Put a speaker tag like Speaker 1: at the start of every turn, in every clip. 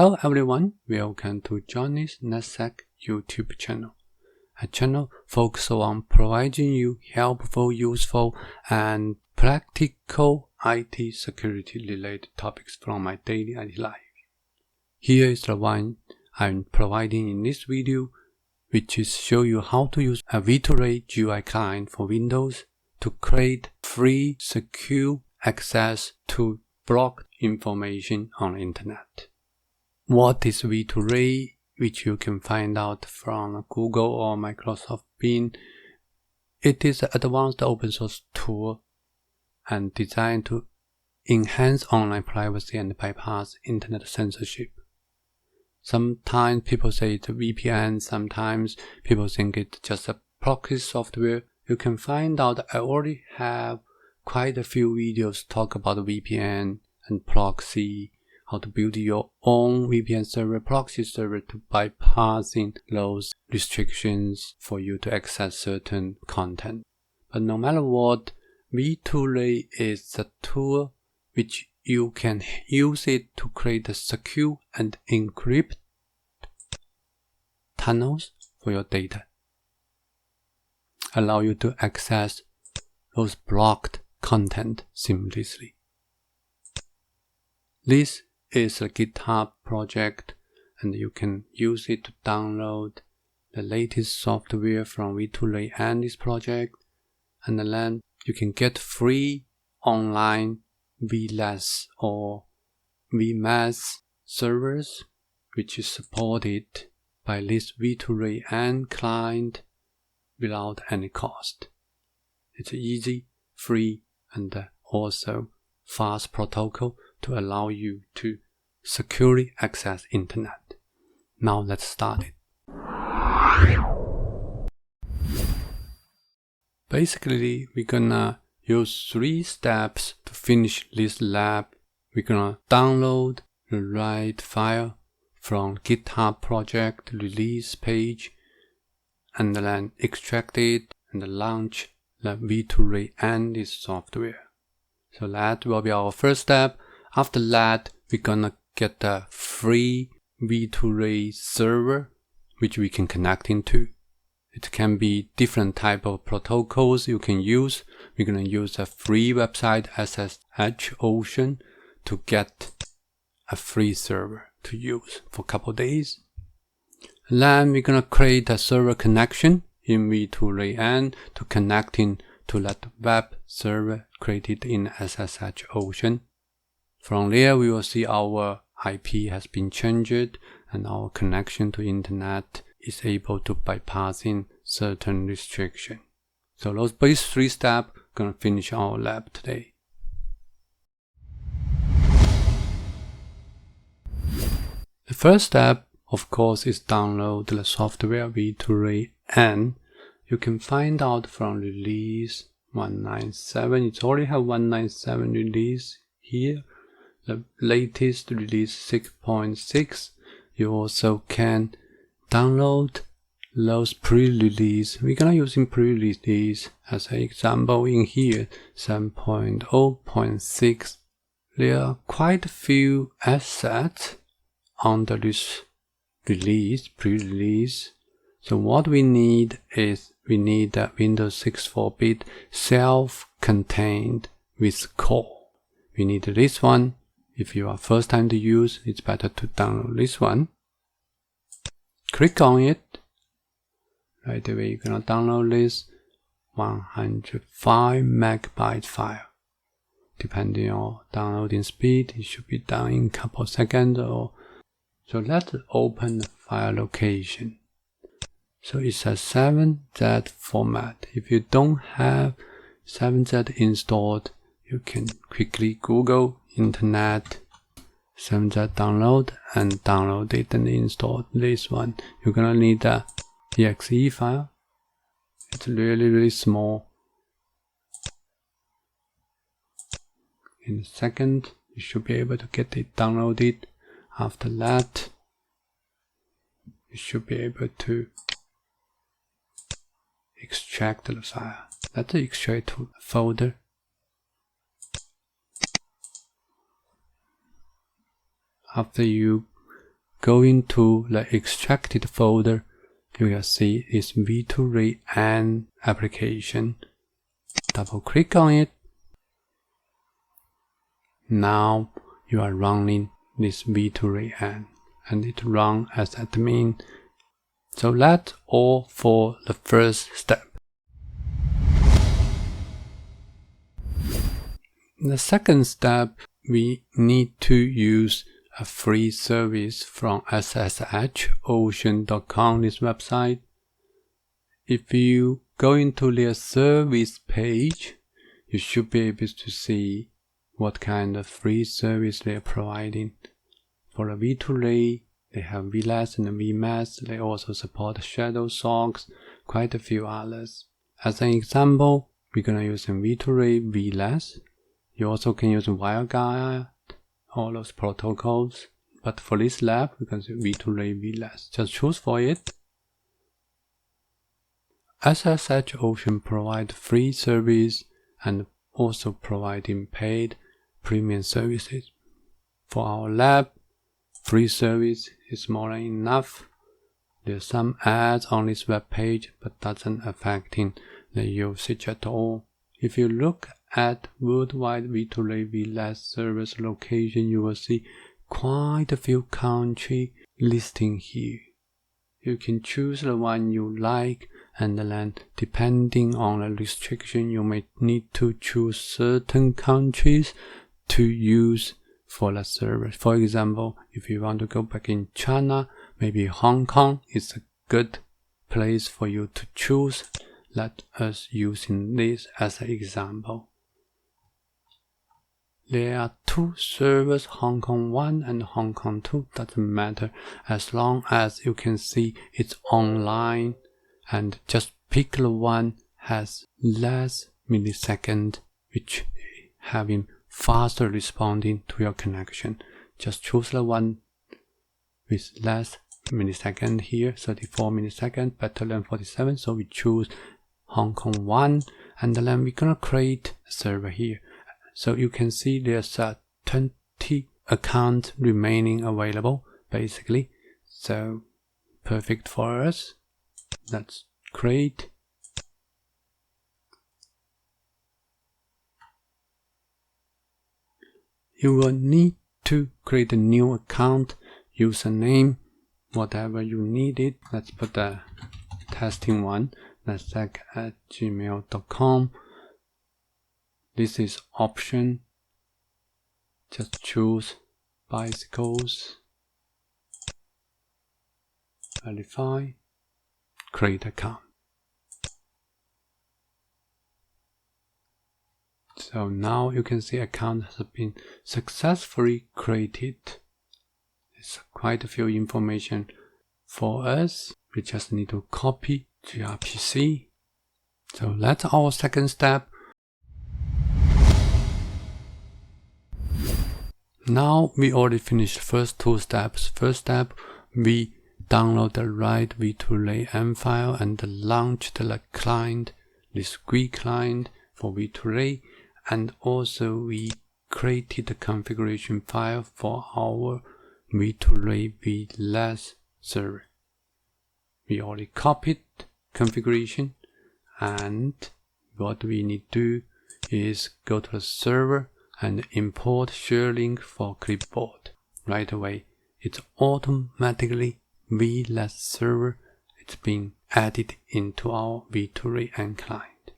Speaker 1: Hello everyone, welcome to Johnny's NetSec YouTube channel. A channel focused on providing you helpful, useful, and practical IT security related topics from my daily IT life. Here is the one I'm providing in this video, which is show you how to use a V2Ray GUI client for Windows to create free, secure access to blocked information on the internet. What is V2Ray, which you can find out from Google or Microsoft Bing? It is an advanced open source tool and designed to enhance online privacy and bypass internet censorship. Sometimes people say it's a VPN, sometimes people think it's just a proxy software. You can find out I already have quite a few videos talk about VPN and proxy, how to build your own VPN server, proxy server to bypassing those restrictions for you to access certain content. But no matter what, V2Ray is a tool which you can use it to create a secure and encrypt tunnels for your data. Allow you to access those blocked content seamlessly. This is a GitHub project and you can use it to download the latest software from V2Ray and this project, and then you can get free online VLAS or VMAS servers which is supported by this V2rayN client without any cost. It's easy, free, and also fast protocol to allow you to securely access internet. Now let's start it. Basically, we're gonna use 3 steps to finish this lab. We're gonna download the right file from GitHub project release page and then extract it and launch the V2rayN this software. So that will be our first step. After that, we're gonna get a free V2Ray server which we can connect into. It can be different type of protocols you can use. We're gonna use a free website SSH Ocean to get a free server to use for a couple days. And then we're gonna create a server connection in V2rayN to connecting to that web server created in SSH Ocean. From there, we will see our IP has been changed and our connection to internet is able to bypassing certain restriction. So these 3 steps gonna finish our lab today. The first step, of course, is download the software V2rayN. You can find out from release 197. It already have 197 release here. The latest release 6.6. You also can download those pre-release. We're gonna use pre-release as an example in here 7.0.6. There are quite a few assets under this release, pre-release. So what we need is we need a Windows 64-bit self-contained with core. We need this one. If you are first time to use, it's better to download this one. Click on it. Right away, you're gonna download this 105 megabyte file. Depending on your downloading speed, it should be done in a couple of seconds. So let's open the file location. So it's a 7Z format. If you don't have 7Z installed, you can quickly Google internet 7Z download and download it and install this one. You're gonna need a exe file. It's really small. In a second, you should be able to get it downloaded. After that, you should be able to extract the file. Let's extract to a folder. After you go into the extracted folder, you will see this V2rayN application. Double click on it. Now you are running this V2rayN and it runs as admin. So that's all for the first step. The second step, we need to use a free service from sshocean.com, this website. If you go into their service page, you should be able to see what kind of free service they are providing. For the V2Ray, they have VLAS and VMAS. They also support shadow socks, quite a few others. As an example, we're gonna use a V2Ray VLAS. You also can use WireGuard, all those protocols. But for this lab, we can use V2Ray VLAS. Just choose for it. SSHOcean provides free service and also providing paid premium services. For our lab, free service is more than enough. There's some ads on this web page, but doesn't affecting the usage at all. If you look at worldwide V2Ray VLAS service location, you will see quite a few country listing here. You can choose the one you like, and then depending on the restriction, you may need to choose certain countries to use for the service. For example, if you want to go back in China, maybe Hong Kong is a good place for you to choose. Let us using this as an example. There are two servers, Hong Kong 1 and Hong Kong 2, doesn't matter as long as you can see it's online, and just pick the one has less millisecond, which having faster responding to your connection. Just choose the one with less millisecond here, 34 milliseconds, better than 47, so we choose Hong Kong 1, and then we're gonna create a server here. So you can see there's 20 accounts remaining available, basically. So perfect for us. Let's create. You will need to create a new account, username, whatever you need it. Let's put the testing one, NetSec@gmail.com. This is option. Just choose bicycles, verify, create account. So now you can see account has been successfully created. It's quite a few information for us. We just need to copy gRPC. So that's our second step. Now we already finished the first two steps. First step, we download the right V2rayN file and launch the client, this GUI client for V2Ray, and also we created the configuration file for our V2Ray VLAS server. We already copied configuration, and what we need to do is go to the server and import share link for clipboard. Right away, it's automatically VLAS server. It's been added into our V2rayN client.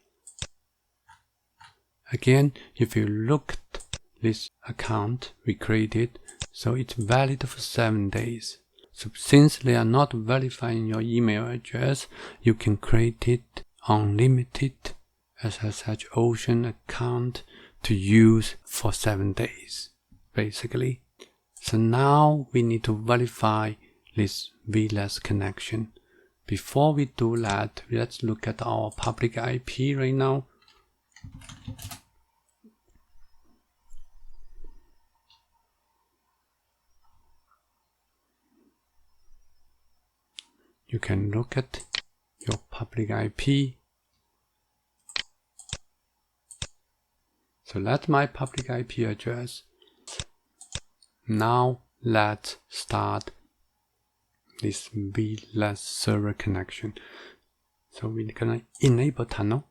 Speaker 1: Again, if you look at this account we created, so it's valid for 7 days. So since they are not verifying your email address, you can create it unlimited SSHOcean account to use for 7 days, basically. So now we need to verify this VLAS connection. Before we do that, let's look at our public IP right now. You can look at your public IP. So that's my public IP address. Now let's start this VLAN server connection. So we're gonna enable tunnel.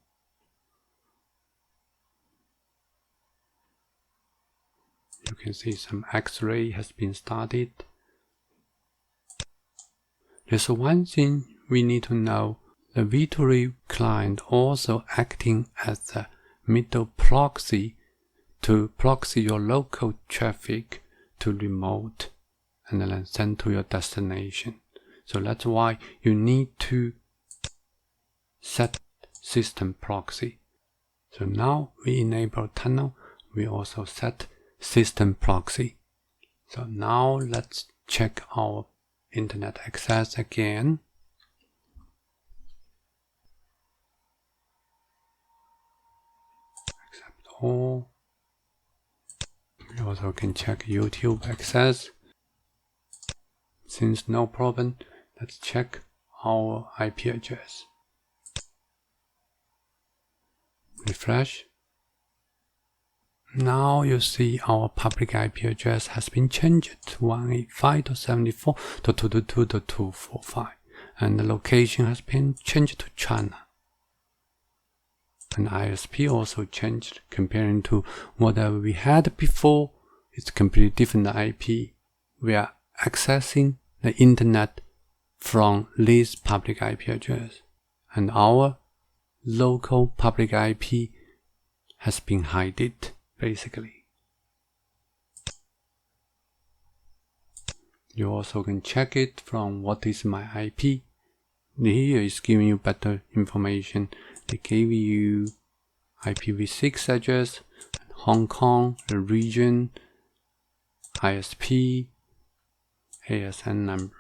Speaker 1: You can see some X-ray has been started. There's one thing we need to know. The V2Ray client also acting as the middle proxy to proxy your local traffic to remote and then send to your destination. So that's why you need to set system proxy. So now we enable tunnel, we also set system proxy. So now let's check our internet access again. Accept all. We also can check YouTube access. Since no problem, let's check our IP address. Refresh. Now you see our public IP address has been changed to 185.74.222.245 and the location has been changed to China. And ISP also changed comparing to whatever we had before. It's completely different IP. We are accessing the internet from this public IP address and our local public IP has been hidden basically. You also can check it from what is my IP. Here is giving you better information. They gave you IPv6 address, Hong Kong, the region, ISP, ASN number.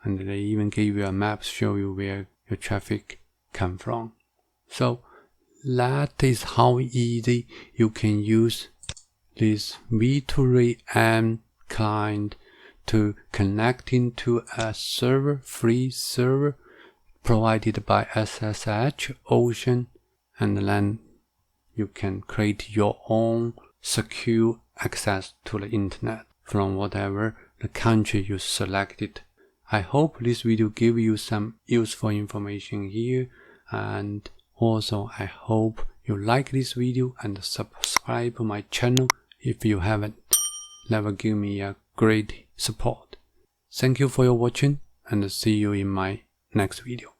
Speaker 1: And they even gave you a map to show you where your traffic come from. So that is how easy you can use this V2rayN client to connect into a server, free server provided by SSH Ocean, and then you can create your own secure access to the internet from whatever the country you selected. I hope this video gave you some useful information here, and also I hope you like this video and subscribe to my channel if you haven't. That will give me a great support. Thank you for your watching and see you in my next video.